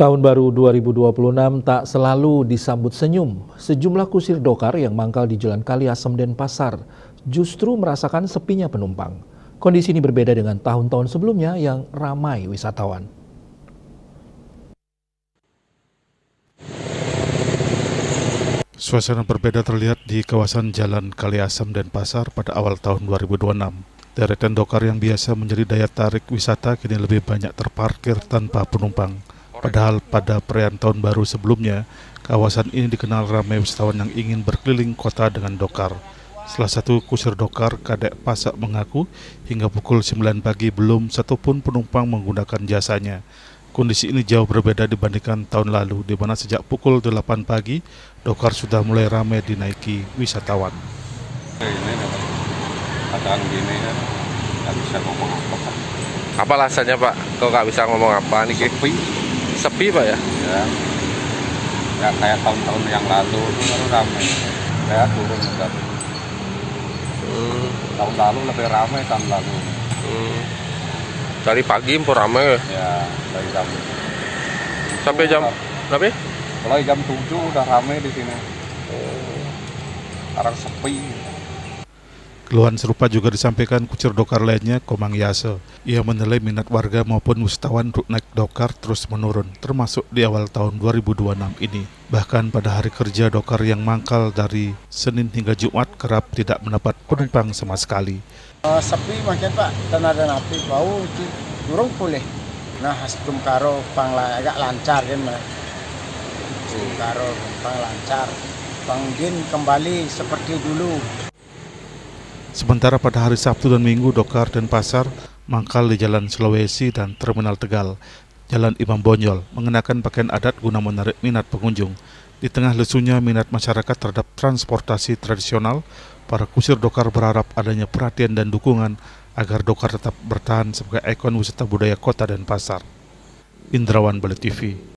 Tahun baru 2026 tak selalu disambut senyum. Sejumlah kusir dokar yang mangkal di Jalan Kaliasem Denpasar justru merasakan sepinya penumpang. Kondisi ini berbeda dengan tahun-tahun sebelumnya yang ramai wisatawan. Suasana berbeda terlihat di kawasan Jalan Kaliasem Denpasar pada awal tahun 2026. Deretan dokar yang biasa menjadi daya tarik wisata kini lebih banyak terparkir tanpa penumpang. Padahal pada perayaan tahun baru sebelumnya, kawasan ini dikenal ramai wisatawan yang ingin berkeliling kota dengan dokar. Salah satu kusir dokar, Kadek Pasak, mengaku hingga pukul 9 pagi belum satupun penumpang menggunakan jasanya. Kondisi ini jauh berbeda dibandingkan tahun lalu, di mana sejak pukul 8 pagi, dokar sudah mulai ramai dinaiki wisatawan. Ini keadaan gini kan nggak bisa ngomong apa kan. Apa alasannya Pak? Kok nggak bisa ngomong apa nih? Sepi Pak ya? Ya kayak tahun-tahun yang lalu itu baru ramai. Saya turun udah. Tahun lalu lebih ramai tahun lalu. Dari pagi impor ramai ya? Ya dari jam. Sampai jam berapa? Mulai jam 7 udah ramai di sini. Sekarang sepi. Keluhan serupa juga disampaikan kusir dokar lainnya, Komang Yase. Ia menilai minat warga maupun wisatawan untuk naik dokar terus menurun, termasuk di awal tahun 2026 ini. Bahkan pada hari kerja, dokar yang mangkal dari Senin hingga Jumat kerap tidak mendapat penumpang sama sekali. Sepi makin Pak, tenaga napi bau itu durung pulih. Nah, sebelum karo agak lancar kan Mas. Sebelum karo pang lancar, panggin kembali seperti dulu. Sementara pada hari Sabtu dan Minggu, dokar Denpasar mangkal di Jalan Sulawesi dan Terminal Tegal, Jalan Imam Bonjol, mengenakan pakaian adat guna menarik minat pengunjung. Di tengah lesunya minat masyarakat terhadap transportasi tradisional, para kusir dokar berharap adanya perhatian dan dukungan agar dokar tetap bertahan sebagai ikon wisata budaya kota Denpasar. Indrawan Bali TV.